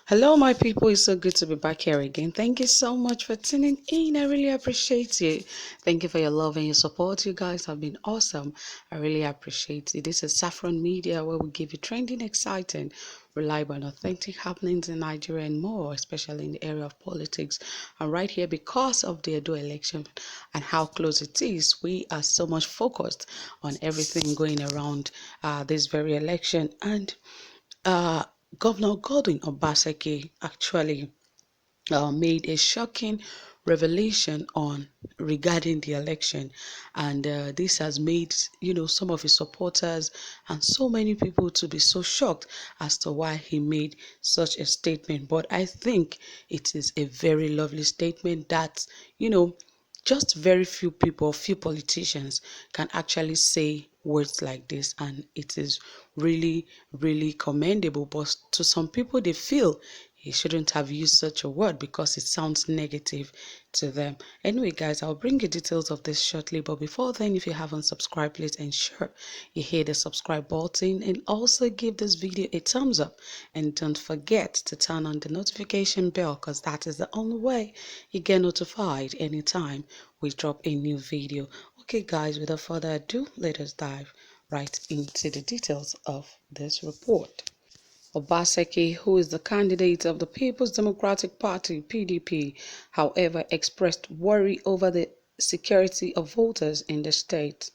Hello, my people. It's so good to be back here again. Thank you so much for tuning in. I really appreciate you. Thank you for your love and your support. You guys have been awesome. I really appreciate it. This is Saffron Media, where we give you trending, exciting, reliable, and authentic happenings in Nigeria and more, especially in the area of politics. And right here, because of the Edo election and how close it is, we are so much focused on everything going around this very election. And uh, Governor Godwin Obaseki actually made a shocking revelation on regarding the election, and this has made some of his supporters and so many people to be so shocked as to why he made such a statement. But I think it is a very lovely statement that just very few people, few politicians can actually say words like this, and it is really, really commendable. But to some people, they feel he shouldn't have used such a word because it sounds negative to them. Anyway, guys, I'll bring you details of this shortly. But before then, if you haven't subscribed, please ensure you hit the subscribe button and also give this video a thumbs up. And don't forget to turn on the notification bell, because that is the only way you get notified anytime we drop a new video. Okay, guys, without further ado, let us dive right into the details of this report. Obaseki, who is the candidate of the People's Democratic Party (PDP), however, expressed worry over the security of voters in the state.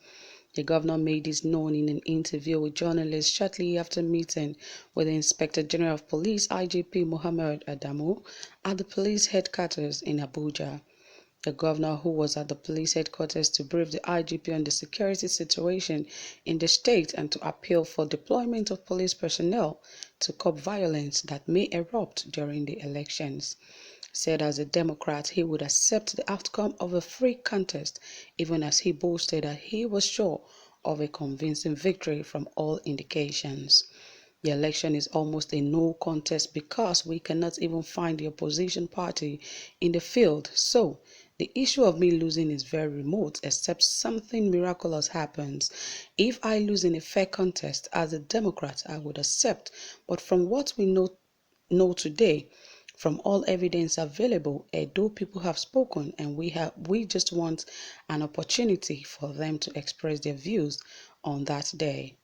The governor made this known in an interview with journalists shortly after meeting with the Inspector General of Police (IGP) Mohammed Adamu at the police headquarters in Abuja. The governor, who was at the police headquarters to brief the IGP on the security situation in the state and to appeal for deployment of police personnel to curb violence that may erupt during the elections, said as a Democrat he would accept the outcome of a free contest, even as he boasted that he was sure of a convincing victory from all indications. The election is almost a no contest because we cannot even find the opposition party in the field. So, the issue of me losing is very remote, except something miraculous happens. If I lose in a fair contest as a Democrat, I would accept. But from what we know today, from all evidence available, Edo people have spoken, and we just want an opportunity for them to express their views on that day.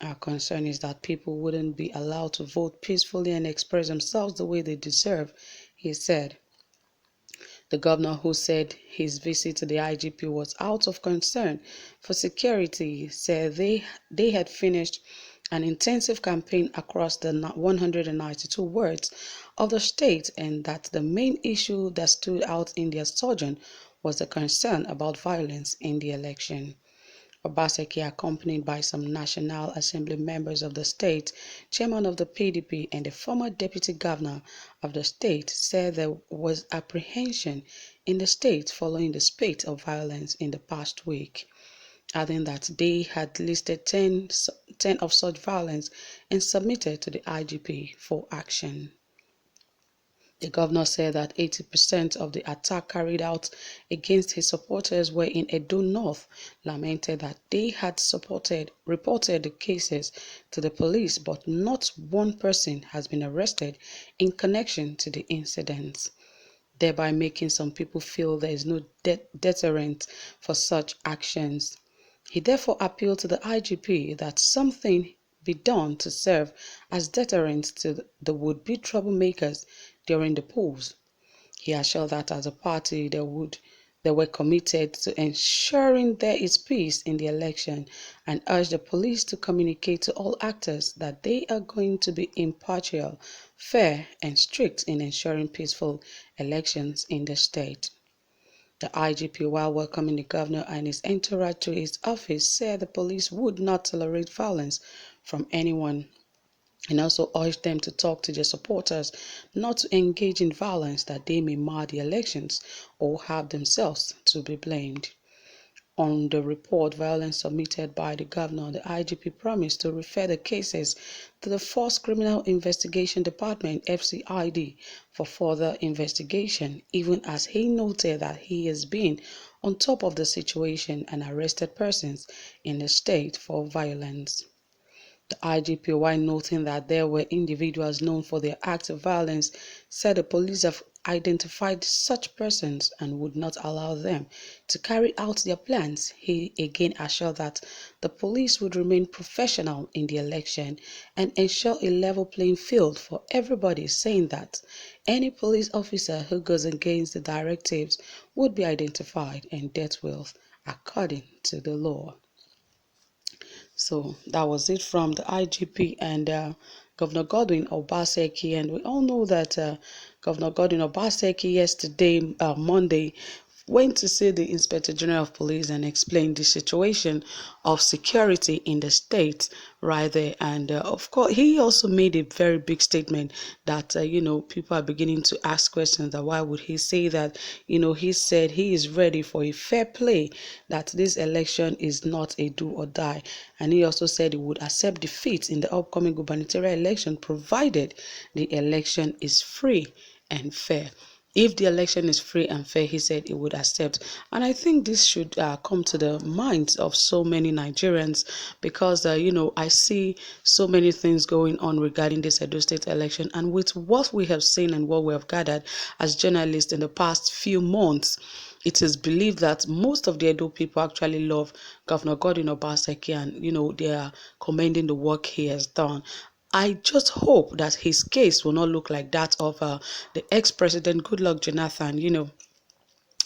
Our concern is that people wouldn't be allowed to vote peacefully and express themselves the way they deserve, he said. The governor, who said his visit to the IGP was out of concern for security, said they had finished an intensive campaign across the 192 wards of the state, and that the main issue that stood out in their sojourn was the concern about violence in the election. Obaseki, accompanied by some National Assembly members of the state, chairman of the PDP and the former deputy governor of the state, said there was apprehension in the state following the spate of violence in the past week, adding that they had listed 10 of such violence and submitted to the IGP for action. The governor said that 80% of the attack carried out against his supporters were in Edo North, lamented that they had reported the cases to the police, but not one person has been arrested in connection to the incidents, thereby making some people feel there is no deterrent for such actions. He therefore appealed to the IGP that something be done to serve as deterrent to the would-be troublemakers during the polls. He assured that as a party they were committed to ensuring there is peace in the election, and urged the police to communicate to all actors that they are going to be impartial, fair, and strict in ensuring peaceful elections in the state. The IGP, while welcoming the governor and his entourage to his office, said the police would not tolerate violence from anyone, and also urged them to talk to their supporters not to engage in violence that they may mar the elections or have themselves to be blamed. On the report violence submitted by the governor, the IGP promised to refer the cases to the Force Criminal Investigation Department (FCID) for further investigation, even as he noted that he has been on top of the situation and arrested persons in the state for violence. The IGP, while noting that there were individuals known for their acts of violence, said the police have identified such persons and would not allow them to carry out their plans. He again assured that the police would remain professional in the election and ensure a level playing field for everybody, saying that any police officer who goes against the directives would be identified and dealt with according to the law. So that was it from the IGP and Governor Godwin Obaseki. And we all know that Governor Godwin Obaseki yesterday, Monday, went to see the Inspector General of Police and explain the situation of security in the state right there. And of course, he also made a very big statement that, people are beginning to ask questions that why would he say that? He said he is ready for a fair play, that this election is not a do or die. And he also said he would accept defeat in the upcoming gubernatorial election provided the election is free and fair. If the election is free and fair, he said he would accept. And I think this should come to the minds of so many Nigerians because, I see so many things going on regarding this Edo State election. And with what we have seen and what we have gathered as journalists in the past few months, it is believed that most of the Edo people actually love Governor Godwin Obaseki and, they are commending the work he has done. I just hope that his case will not look like that of the ex-president Goodluck Jonathan.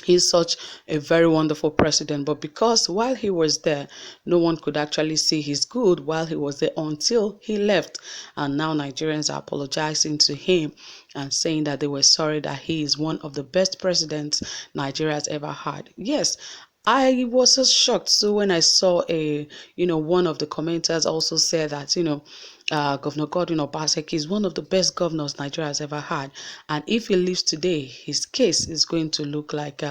He's such a very wonderful president, but because while he was there, no one could actually see his good while he was there until he left. And now Nigerians are apologizing to him and saying that they were sorry that he is one of the best presidents Nigeria has ever had. Yes, I was so shocked. So when I saw one of the commenters also said that, Governor Godwin Obaseki is one of the best governors Nigeria has ever had. And if he leaves today, his case is going to look like,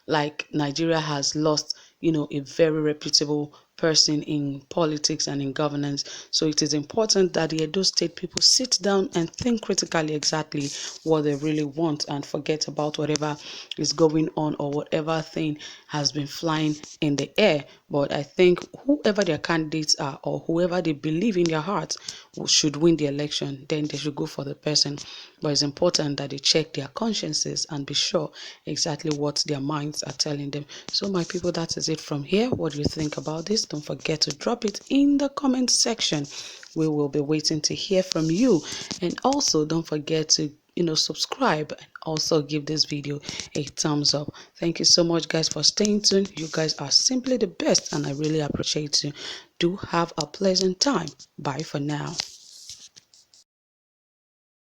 like Nigeria has lost, a very reputable person in politics and in governance. So it is important that the Edo State people sit down and think critically exactly what they really want and forget about whatever is going on or whatever thing has been flying in the air. But I think whoever their candidates are or whoever they believe in their hearts should win the election, then they should go for the person. But it's important that they check their consciences and be sure exactly what their minds are telling them. So my people, that is it from here. What do you think about this? Don't forget to drop it in the comment section. We will be waiting to hear from you. And also don't forget to subscribe and also give this video a thumbs up. Thank you so much, guys, for staying tuned. You guys are simply the best and I really appreciate you. Do have a pleasant time. Bye for now.